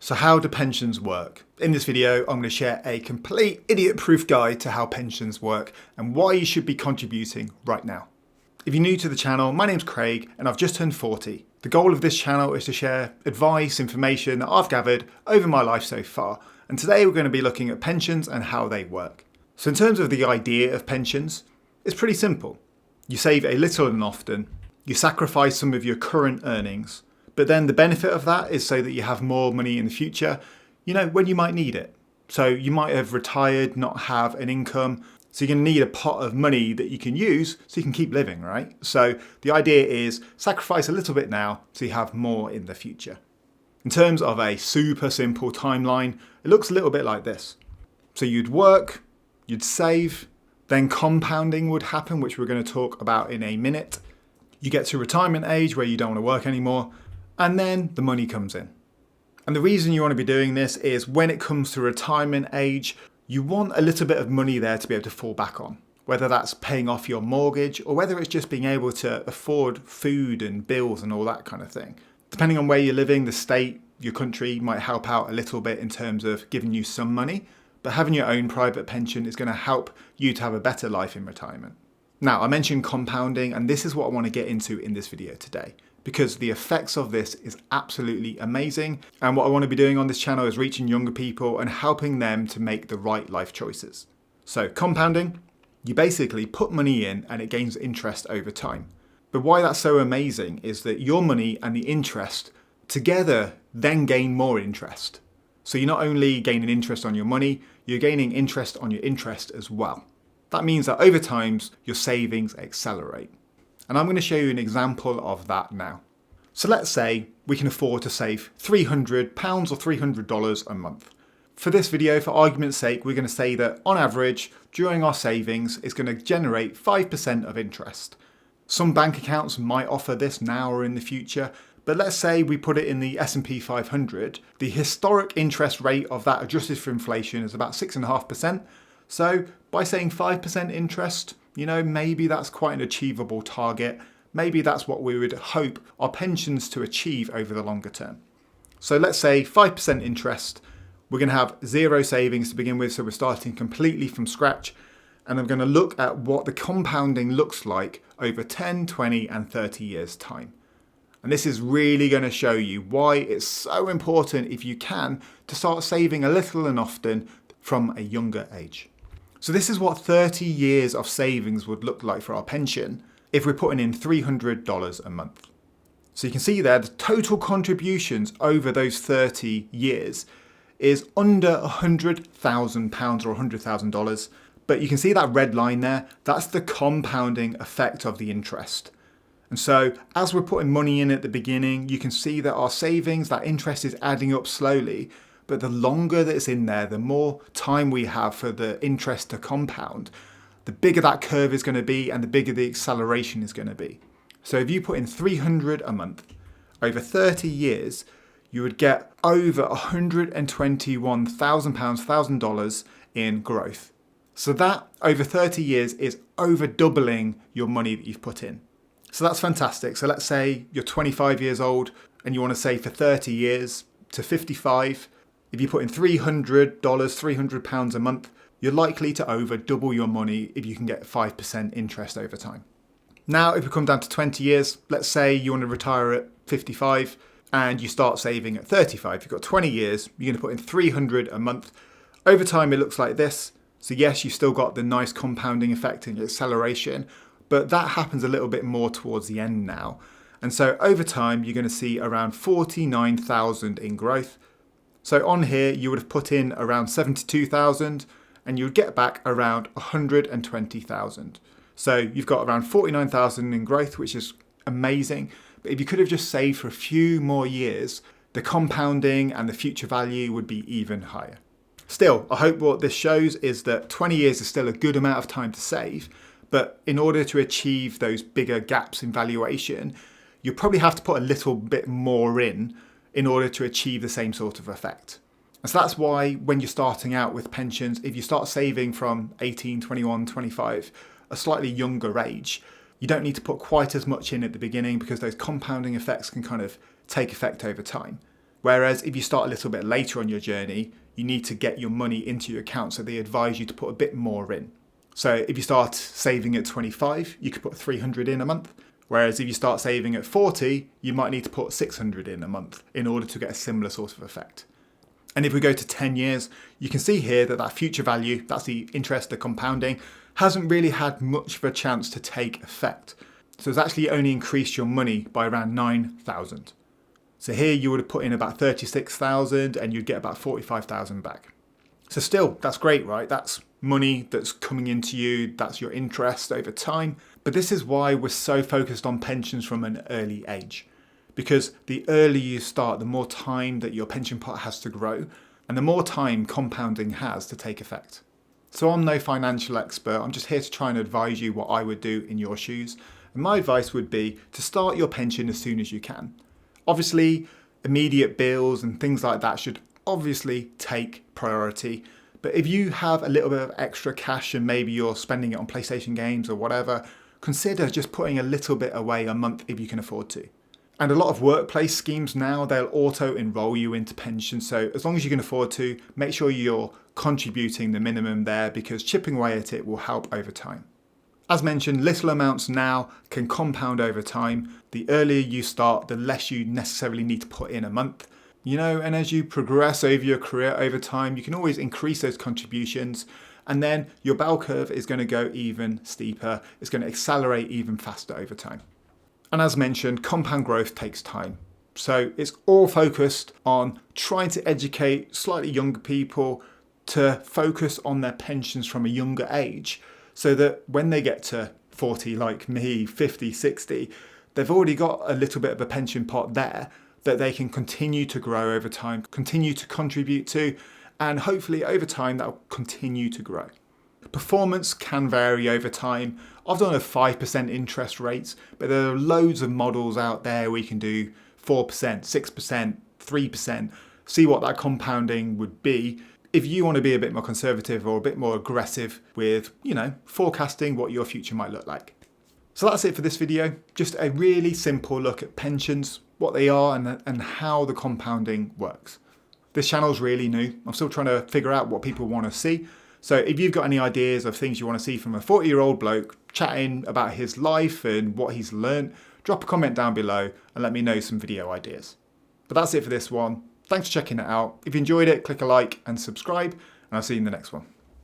So how do pensions work? In this video, I'm going to share a complete idiot-proof guide to how pensions work and why you should be contributing right now. If you're new to the channel, my name's Craig and I've just turned 40. The goal of this channel is to share advice, information that I've gathered over my life so far. And today we're going to be looking at pensions and how they work. So in terms of the idea of pensions, it's pretty simple. You save a little and often, you sacrifice some of your current earnings, but then the benefit of that is so that you have more money in the future, when you might need it. So you might have retired, not have an income, so you're going to need a pot of money that you can use so you can keep living, right? So the idea is sacrifice a little bit now so you have more in the future. In terms of a super simple timeline, it looks a little bit like this. So you'd work, you'd save, then compounding would happen, which we're going to talk about in a minute. You get to retirement age where you don't want to work anymore, and then the money comes in. And the reason you want to be doing this is when it comes to retirement age, you want a little bit of money there to be able to fall back on, whether that's paying off your mortgage or whether it's just being able to afford food and bills and all that kind of thing. Depending on where you're living, the state, your country might help out a little bit in terms of giving you some money, but having your own private pension is going to help you to have a better life in retirement. Now, I mentioned compounding, and this is what I want to get into in this video today, because the effects of this is absolutely amazing. And what I want to be doing on this channel is reaching younger people and helping them to make the right life choices. So compounding, you basically put money in and it gains interest over time. But why that's so amazing is that your money and the interest together then gain more interest. So you're not only gaining interest on your money, you're gaining interest on your interest as well. That means that over time, your savings accelerate. And I'm going to show you an example of that now. So let's say we can afford to save £300 or $300 a month. For this video, for argument's sake, we're going to say that on average, during our savings, it's going to generate 5% of interest. Some bank accounts might offer this now or in the future, but let's say we put it in the S&P 500. The historic interest rate of that adjusted for inflation is about 6.5%. So by saying 5% interest, maybe that's quite an achievable target. Maybe that's what we would hope our pensions to achieve over the longer term. So let's say 5% interest. We're going to have zero savings to begin with, so we're starting completely from scratch. And I'm going to look at what the compounding looks like over 10, 20, and 30 years' time. And this is really going to show you why it's so important, if you can, to start saving a little and often from a younger age. So this is what 30 years of savings would look like for our pension if we're putting in $300 a month. So you can see there the total contributions over those 30 years is under £100,000 or $100,000. But you can see that red line there, that's the compounding effect of the interest. And so as we're putting money in at the beginning, you can see that our savings, that interest is adding up slowly. But the longer that it's in there, the more time we have for the interest to compound, the bigger that curve is going to be and the bigger the acceleration is going to be. So if you put in $300 a month, over 30 years, you would get over £121,000, $1,000 in growth. So that over 30 years is over doubling your money that you've put in. So that's fantastic. So let's say you're 25 years old and you want to save for 30 years to 55. If you put in $300, £300 a month, you're likely to over double your money if you can get 5% interest over time. Now, if we come down to 20 years, let's say you want to retire at 55 and you start saving at 35. You've got 20 years, you're going to put in $300 a month. Over time, it looks like this. So yes, you've still got the nice compounding effect and acceleration, but that happens a little bit more towards the end now. And so over time, you're going to see around 49,000 in growth. So on here, you would have put in around 72,000 and you would get back around 120,000. So you've got around 49,000 in growth, which is amazing. But if you could have just saved for a few more years, the compounding and the future value would be even higher. Still, I hope what this shows is that 20 years is still a good amount of time to save. But in order to achieve those bigger gaps in valuation, you probably have to put a little bit more in order to achieve the same sort of effect. And so that's why when you're starting out with pensions, if you start saving from 18, 21, 25, a slightly younger age, you don't need to put quite as much in at the beginning because those compounding effects can kind of take effect over time. Whereas if you start a little bit later on your journey, you need to get your money into your account, so they advise you to put a bit more in. So if you start saving at 25, you could put 300 in a month. Whereas if you start saving at 40, you might need to put 600 in a month in order to get a similar sort of effect. And if we go to 10 years, you can see here that that future value, that's the interest, the compounding, hasn't really had much of a chance to take effect. So it's actually only increased your money by around 9,000. So here you would have put in about 36,000 and you'd get about 45,000 back. So still, that's great, right? That's money that's coming into you, that's your interest over time. But this is why we're so focused on pensions from an early age. Because the earlier you start, the more time that your pension pot has to grow, and the more time compounding has to take effect. So I'm no financial expert, I'm just here to try and advise you what I would do in your shoes. And my advice would be to start your pension as soon as you can. Obviously, immediate bills and things like that should obviously take priority. But if you have a little bit of extra cash and maybe you're spending it on PlayStation games or whatever, consider just putting a little bit away a month if you can afford to. And a lot of workplace schemes now, they'll auto enroll you into pension. So as long as you can afford to, make sure you're contributing the minimum there, because chipping away at it will help over time. As mentioned, little amounts now can compound over time. The earlier you start, the less you necessarily need to put in a month. And as you progress over your career over time, you can always increase those contributions, and then your bell curve is going to go even steeper. It's going to accelerate even faster over time. And as mentioned, compound growth takes time. So it's all focused on trying to educate slightly younger people to focus on their pensions from a younger age, so that when they get to 40 like me, 50, 60, they've already got a little bit of a pension pot there that they can continue to grow over time, continue to contribute to, and hopefully over time that will continue to grow. Performance can vary over time. I've done a 5% interest rates, but there are loads of models out there where you can do 4%, 6%, 3%, see what that compounding would be if you want to be a bit more conservative or a bit more aggressive with, forecasting what your future might look like. So that's it for this video. Just a really simple look at pensions, what they are and how the compounding works. This channel's really new. I'm still trying to figure out what people want to see. So if you've got any ideas of things you want to see from a 40-year-old bloke chatting about his life and what he's learned, drop a comment down below and let me know some video ideas. But that's it for this one. Thanks for checking it out. If you enjoyed it, click a like and subscribe, and I'll see you in the next one.